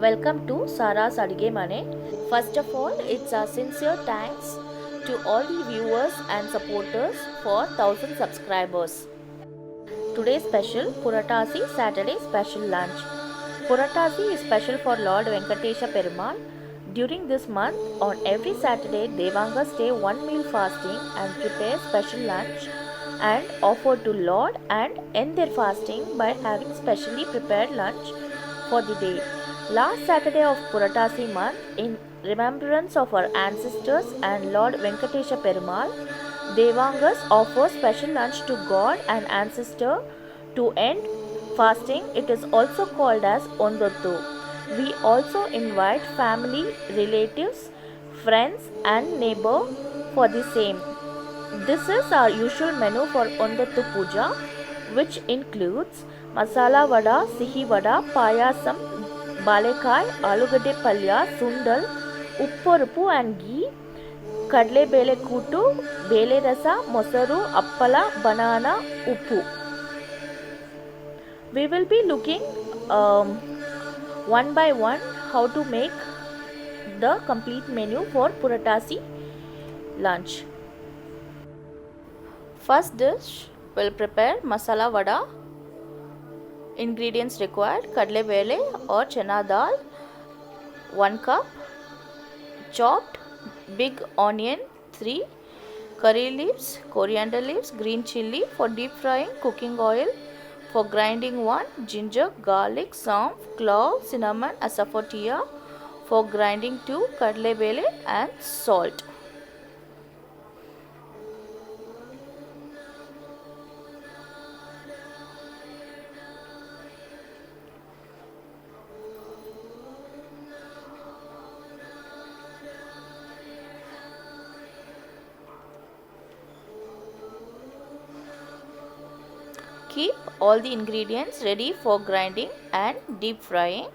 Welcome to Sara's Adige Mane. First of all, it's a sincere thanks to all the viewers and supporters for 1000 subscribers. Today's special Puratasi Saturday special lunch. Puratasi is special for Lord Venkatesha Perumal. During this month, on every Saturday, Devangas stay one meal fasting and prepare special lunch and offer to Lord and end their fasting by having specially prepared lunch for the day. Last Saturday of Puratasi month, in remembrance of our ancestors and Lord Venkatesha Perumal, Devangas offer special lunch to God and ancestor to end fasting. It is also called as Ondottu. We also invite family, relatives, friends and neighbor for the same. This is our usual menu for Ondottu Puja, which includes masala vada, sihi vada, payasam, balekai, alugade palya, sundal, upporupu and ghee, kadle bele kutu, bele rasa, mosaru, appala, banana, uppu. We will be looking one by one how to make the complete menu for Puratasi lunch. First dish, we'll prepare masala vada. Ingredients required: kadle bele or chana dal 1 cup, chopped big onion 3, curry leaves, coriander leaves, green chilli for deep frying, cooking oil for grinding 1, ginger, garlic, saunf, clove, cinnamon, asafoetida for grinding 2, kadle bele and salt. Keep all the ingredients ready for grinding and deep frying.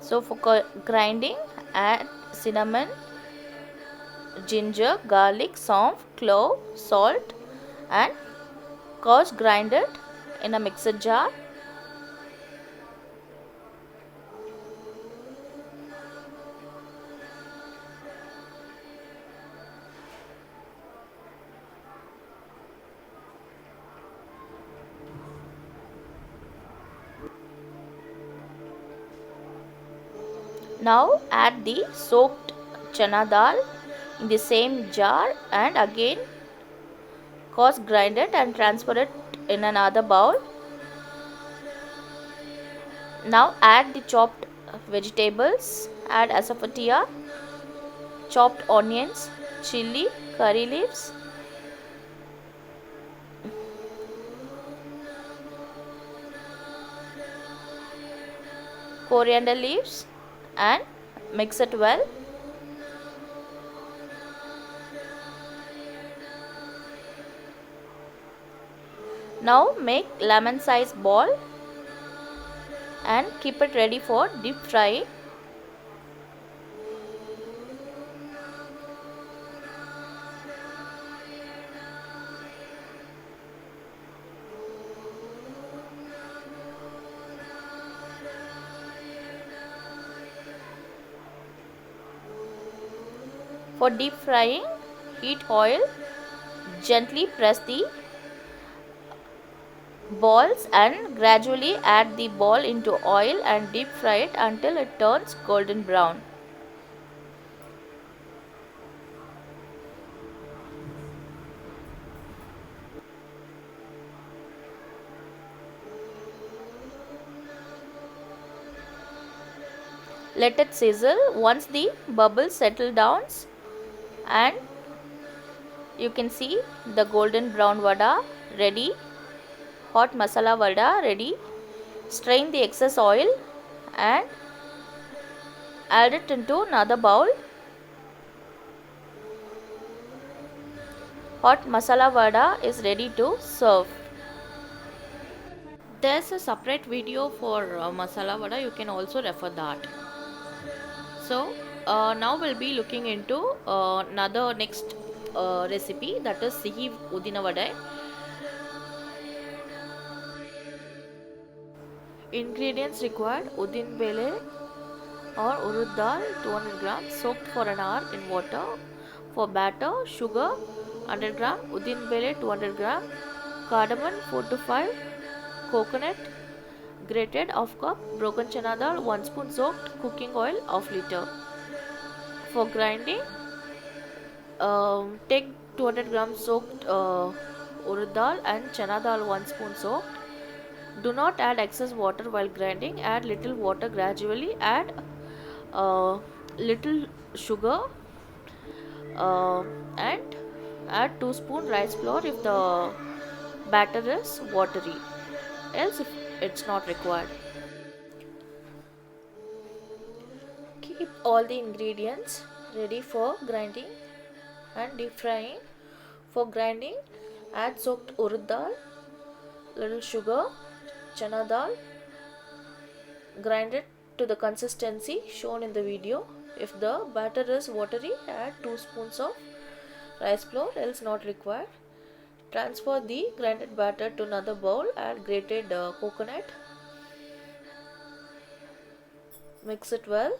So for grinding, add cinnamon, ginger, garlic, saunf, clove, salt and coarse grind it in a mixer jar. Now add the soaked chana dal in the same jar and again coarse grind it and transfer it in another bowl. Now add the chopped vegetables, add asafoetida, chopped onions, chilli, curry leaves, coriander leaves and mix it well. Now make lemon size ball and keep it ready for deep frying. For deep frying, heat oil, gently press the balls and gradually add the ball into oil and deep fry it until it turns golden brown. Let it sizzle. Once the bubbles settle down and you can see the golden brown vada ready, hot masala vada ready, strain the excess oil and add it into another bowl. Hot masala vada is ready to serve. There's a separate video for masala vada, you can also refer that. So now we'll be looking into another next recipe, that is Sihi Udina Vadai. Ingredients required: udin bele or urud dal 200 grams soaked for an hour in water. For batter, sugar 100 gram, udin bele 200 gram, cardamom 4 to 5, coconut grated half cup, broken chana dal 1 spoon, soaked cooking oil half liter. For grinding, take 200 grams soaked urud dal and chana dal 1 spoon soaked. Do not add excess water while grinding. Add little water gradually. Add little sugar and add 2 spoon rice flour if the batter is watery, else if it's not required. Keep all the ingredients ready for grinding and deep frying. For grinding, add soaked urud dal, little sugar, chana dal, grind it to the consistency shown in the video. If the batter is watery, add 2 spoons of rice flour, else not required. Transfer the grinded batter to another bowl. Add grated coconut. Mix it well.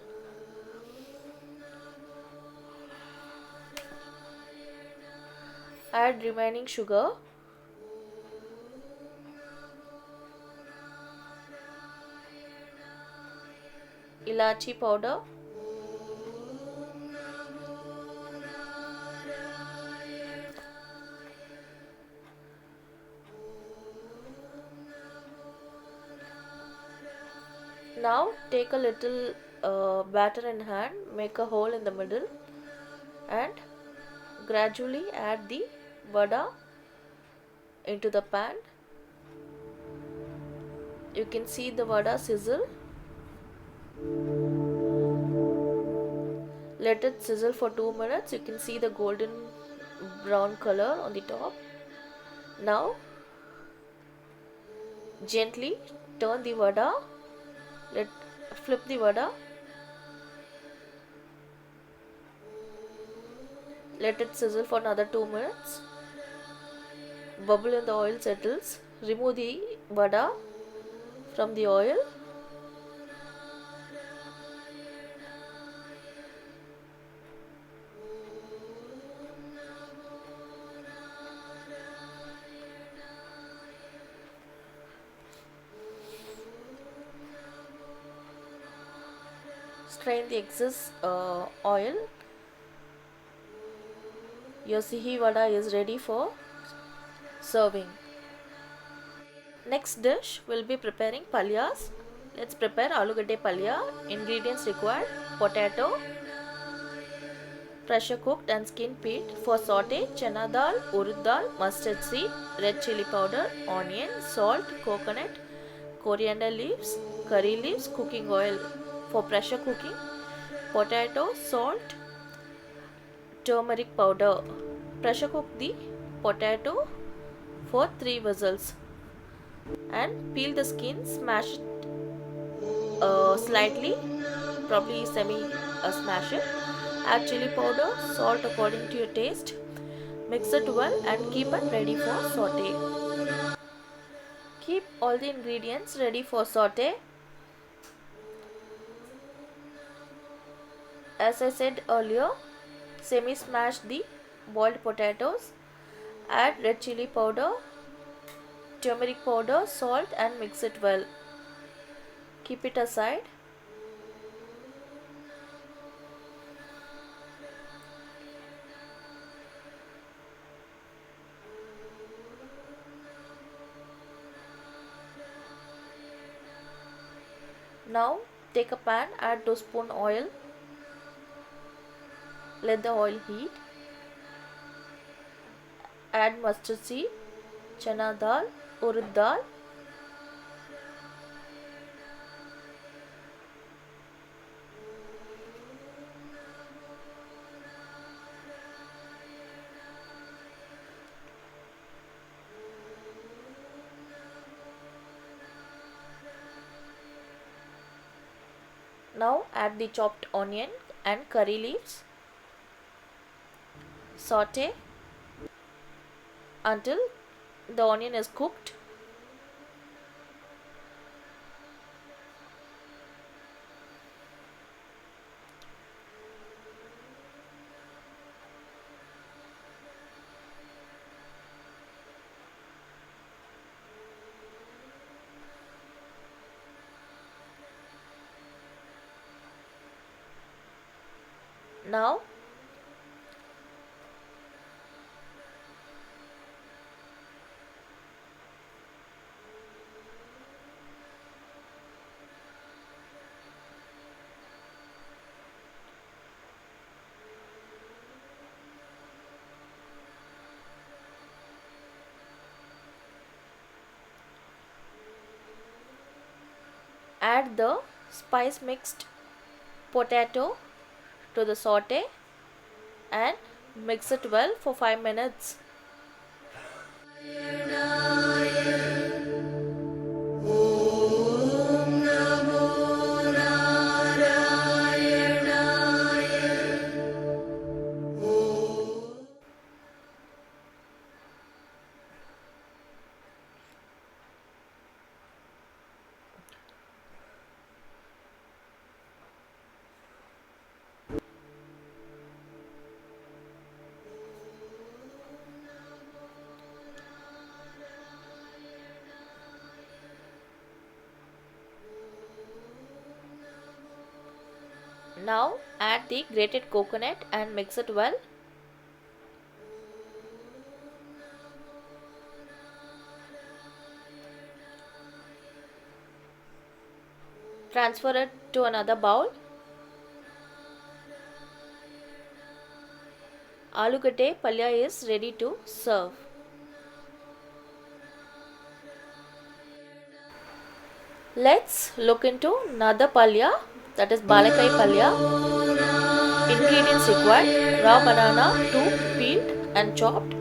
Add remaining sugar. Ilachi powder. Now take a little batter in hand, make a hole in the middle and gradually add the vada into the pan. You can see the vada sizzle. Let it sizzle for 2 minutes. You can see the golden brown color on the top. Now gently turn the vada. Flip the vada. Let it sizzle for another 2 minutes. Bubble in the oil settles. Remove the vada from the oil. Strain the excess oil. Your Sihi vada is ready for serving. Next dish will be preparing palyas. Let's prepare aloo-gadde palya. Ingredients required: potato, pressure cooked and skin peeled. For saute, chana dal, urud dal, mustard seed, red chili powder, onion, salt, coconut, coriander leaves, curry leaves, cooking oil. For pressure cooking, potato, salt, turmeric powder. Pressure cook the potato for 3 whistles and peel the skin. Smash it slightly, probably semi smash it. Add chili powder, salt according to your taste. Mix it well and keep it ready for saute. Keep all the ingredients ready for saute. As I said earlier, semi smash the boiled potatoes. Add red chili powder, turmeric powder, salt and mix it well. Keep it aside. Now take a pan, add 2 spoon oil. Let the oil heat. Add mustard seed, chana dal, urud dal. Now add the chopped onion and curry leaves. saute until the onion is cooked. Now add the spice mixed potato to the saute and mix it well for 5 minutes. Now add the grated coconut and mix it well. Transfer it to another bowl. Alugate palya is ready to serve. Let's look into another palya, that is balakai palya. Ingredients required: raw banana 2 peeled and chopped.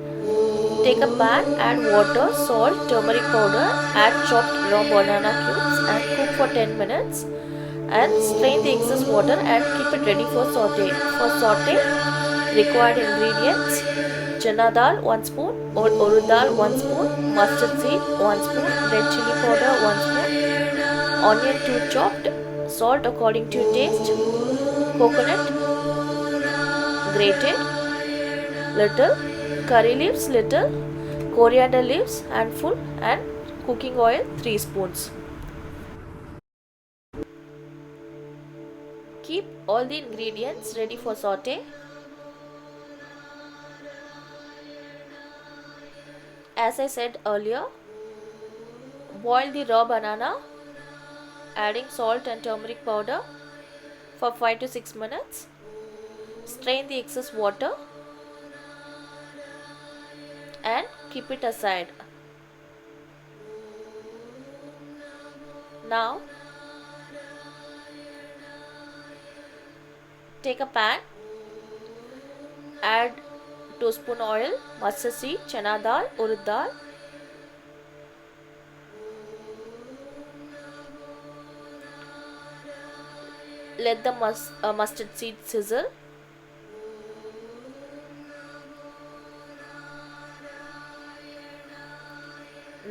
Take a pan, add water, salt, turmeric powder, add chopped raw banana cubes and cook for 10 minutes and strain the excess water and keep it ready for saute. For saute, required ingredients: chana dal 1 spoon, urud dal 1 spoon, mustard seed 1 spoon, red chili powder 1 spoon, onion 2 chopped, salt according to your taste, coconut grated little, curry leaves little, coriander leaves handful and cooking oil 3 spoons. Keep all the ingredients ready for saute. As I said earlier, boil the raw banana, adding salt and turmeric powder for 5 to 6 minutes. Strain the excess water and keep it aside. Now take a pan, add 2 spoon oil, mustard seed, chana dal, urud dal. Let the mustard seed sizzle.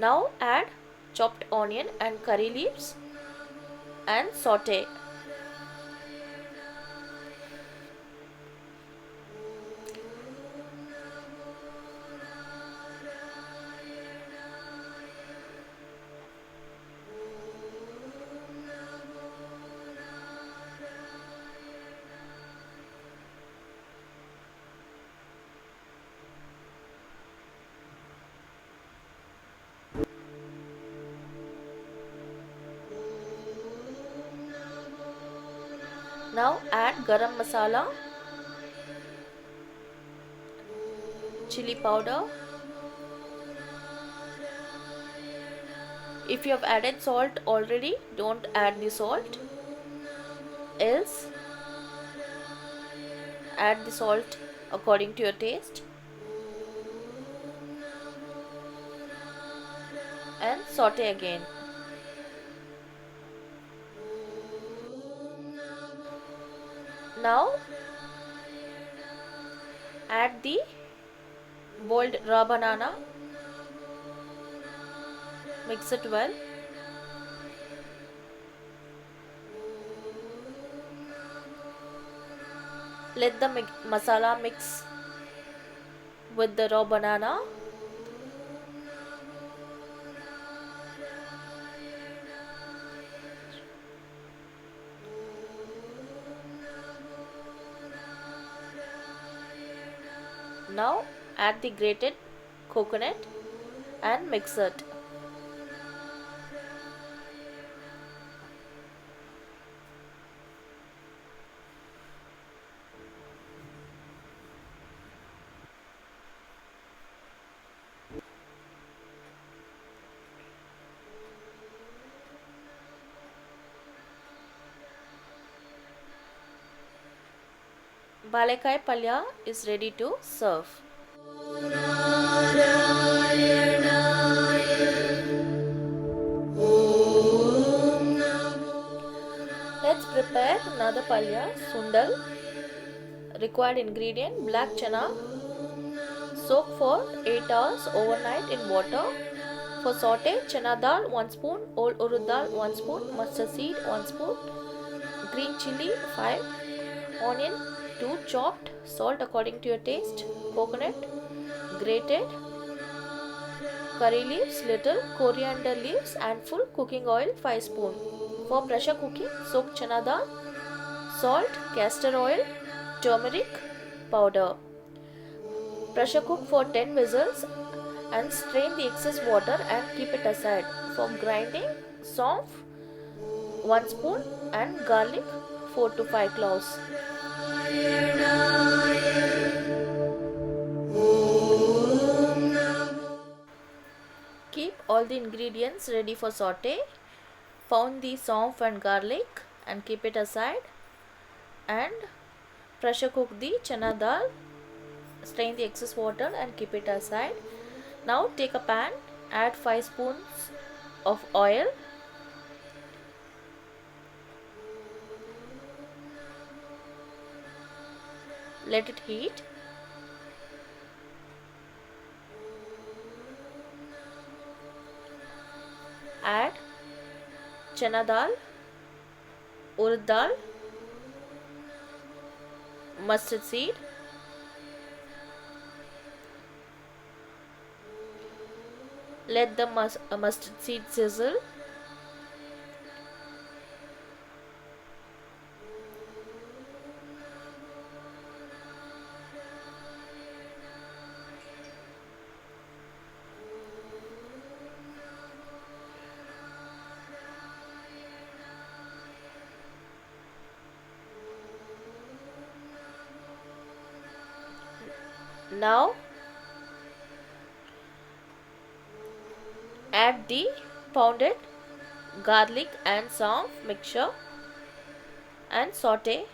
Now add chopped onion and curry leaves and saute. Now add garam masala, chili powder. If you have added salt already, don't add the salt. Else, add the salt according to your taste. And saute again. Now add the boiled raw banana. Mix it well. Let the masala mix with the raw banana. Now add the grated coconut and mix it. Balekai palya is ready to serve. Let's prepare another palya, sundal. Required ingredient: black chana, soak for 8 hours overnight in water. For saute, chana dal 1 spoon, old urud dal 1 spoon, mustard seed 1 spoon, green chili 5, onion 2 chopped, salt according to your taste, coconut grated, curry leaves little, coriander leaves and full, cooking oil 5 spoon. For pressure cooking, soak chana dal, salt, castor oil, turmeric powder. Pressure cook for 10 whistles and strain the excess water and keep it aside. For grinding, saunf 1 spoon and garlic 4 to 5 cloves. Keep all the ingredients ready for saute. Pound the saunf and garlic and keep it aside, and pressure cook the chana dal, strain the excess water and keep it aside. Now take a pan, add 5 spoons of oil, let it heat. Add chana dal, urad dal, mustard seed, let the mustard seed sizzle. Now add the pounded garlic and saunf mixture and saute.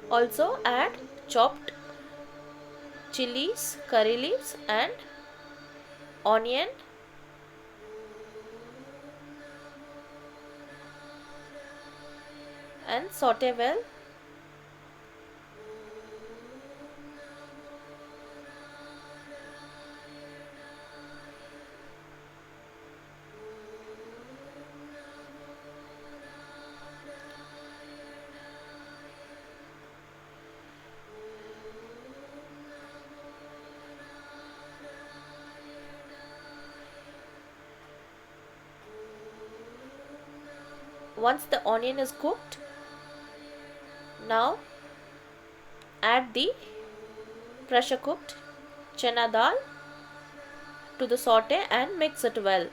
Also add chopped chilies, curry leaves and onion. And saute well. Once the onion is cooked, now add the pressure cooked chana dal to the saute and mix it well.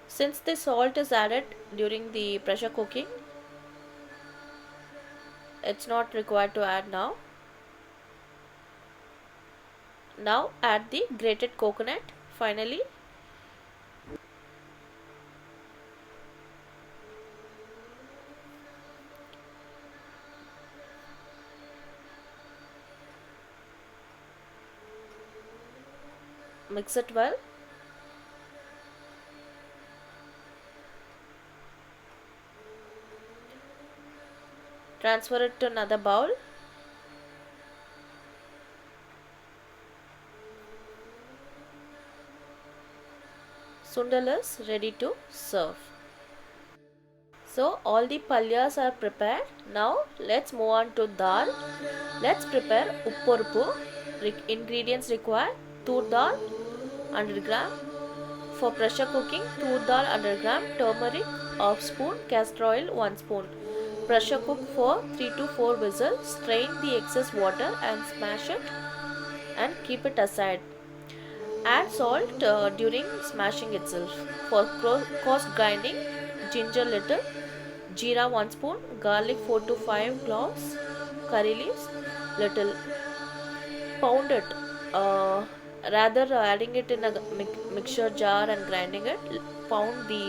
Since the salt is added during the pressure cooking, it's not required to add now. Now add the grated coconut finally. Mix it well. Transfer it to another bowl. Sundal is ready to serve. So all the palyas are prepared. Now let's move on to dal. Let's prepare upporpu. Ingredients required: tur dal 100 gram. For pressure cooking, tur dal 100 gram, turmeric half spoon, castor oil 1 spoon. Pressure cook for 3 to 4 whistles. Strain the excess water and smash it and keep it aside. Add salt during smashing itself. For coarse grinding, ginger little, jeera 1 spoon, garlic 4 to 5 cloves, curry leaves little. Pound it. Rather adding it in a mixture jar and grinding it, pound the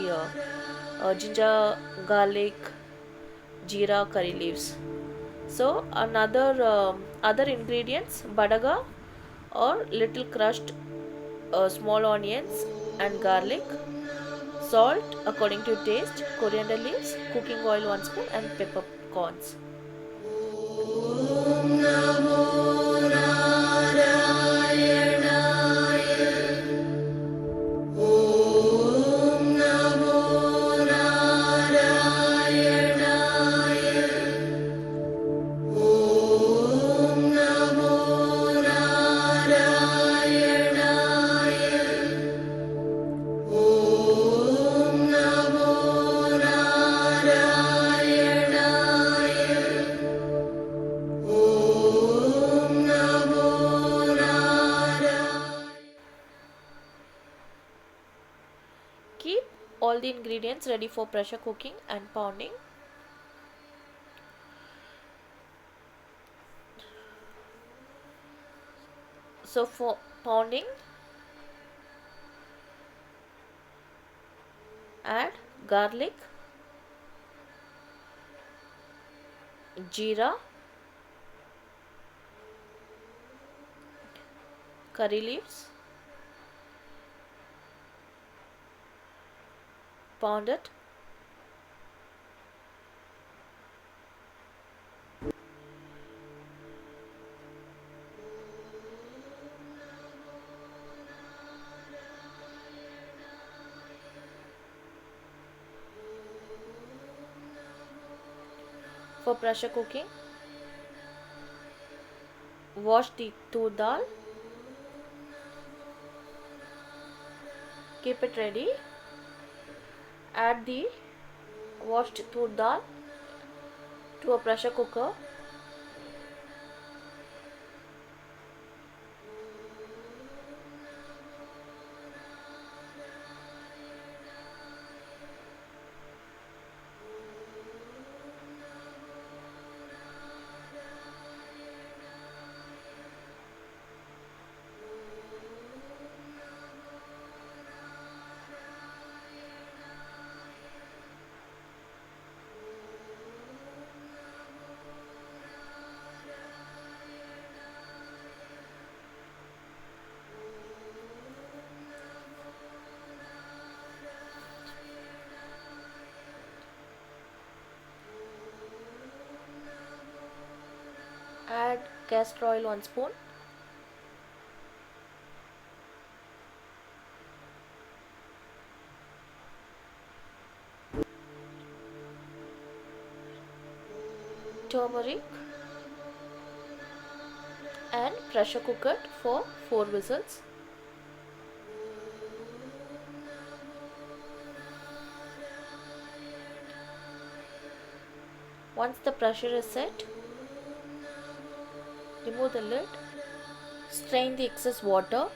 ginger, garlic, jeera, curry leaves. So another other ingredients: badaga or little crushed small onions and garlic, salt according to taste, coriander leaves, cooking oil 1 spoon, and peppercorns. Keep all the ingredients ready for pressure cooking and pounding. So for pounding, add garlic, jeera, curry leaves, pound it. For pressure cooking, wash the tur dal, keep it ready, add the washed tur dal to a pressure cooker. Add castor oil 1 spoon. Turmeric and pressure cook it for 4 whistles. Once the pressure is set, remove the lid, strain the excess water,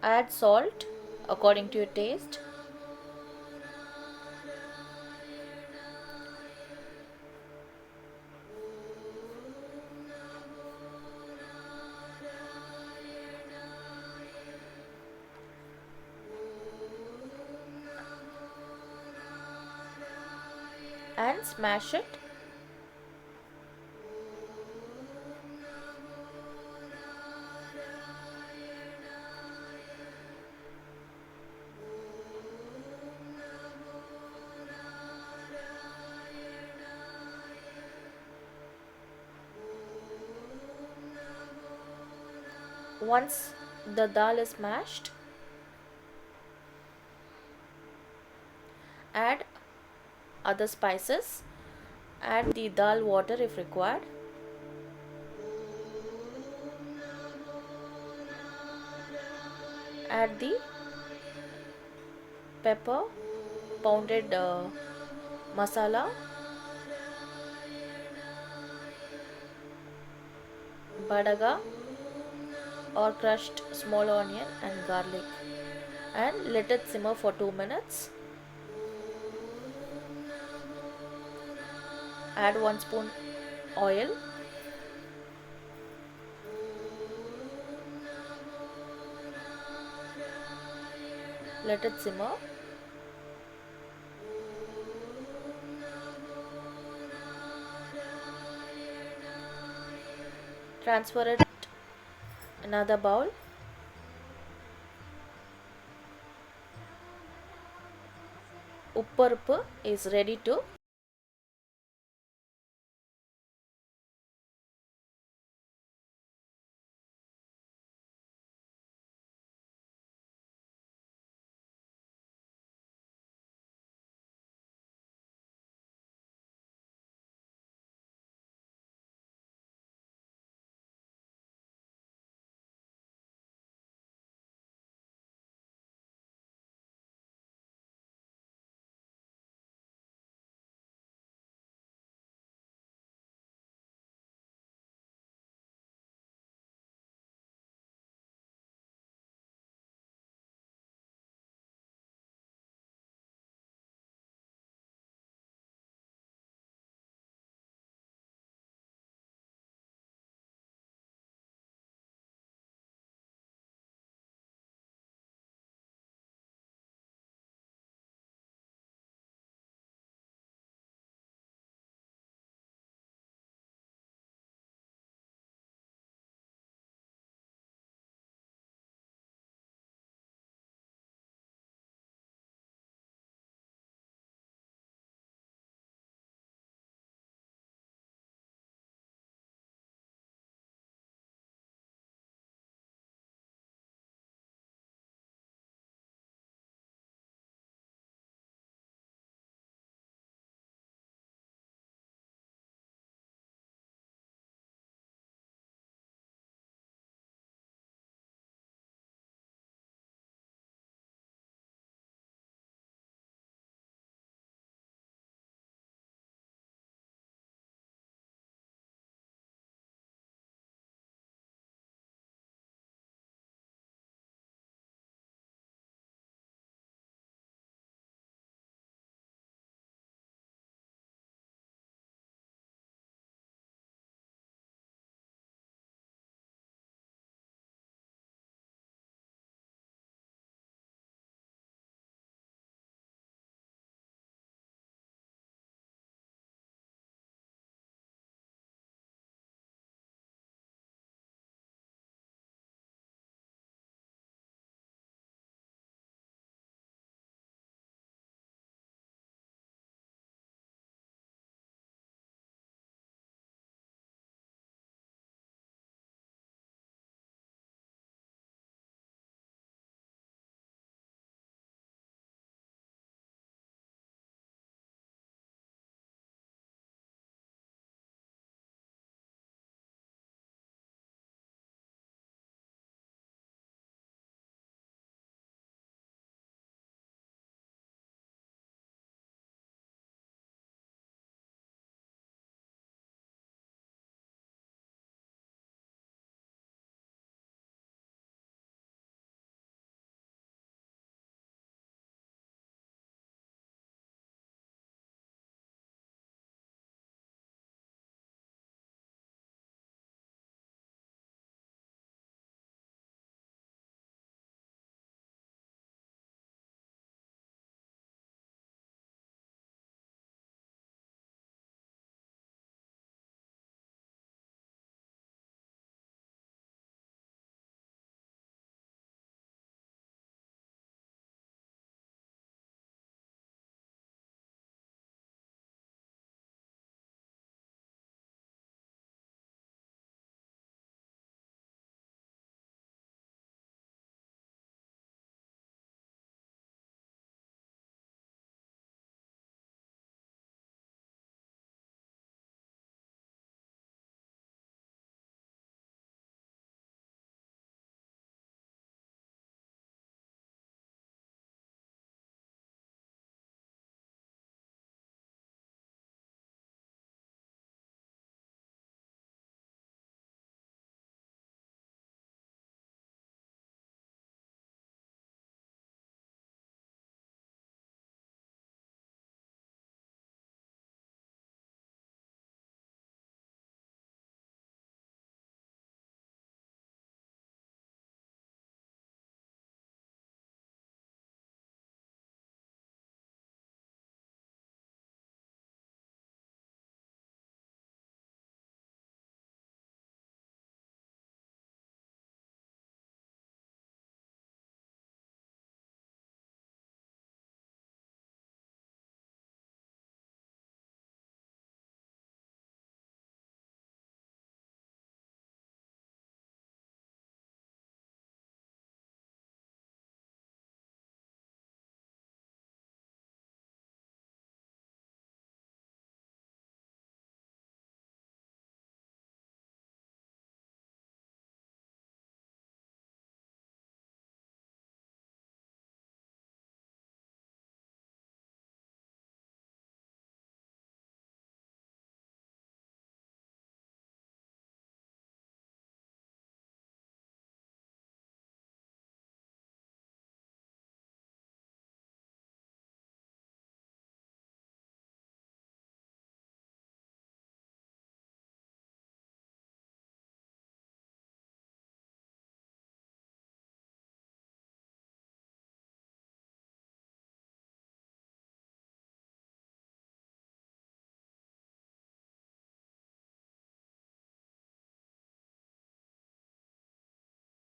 add salt according to your taste, and smash it. Once the dal is mashed, add other spices, add the dal water if required, add the pepper, pounded masala, badaga or crushed small onion and garlic, and let it simmer for 2 minutes. Add 1 spoon oil, let it simmer. Transfer it another bowl. Upparuppu is ready to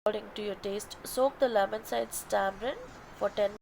according to your taste. Soak the lemon-sized tamarind for 10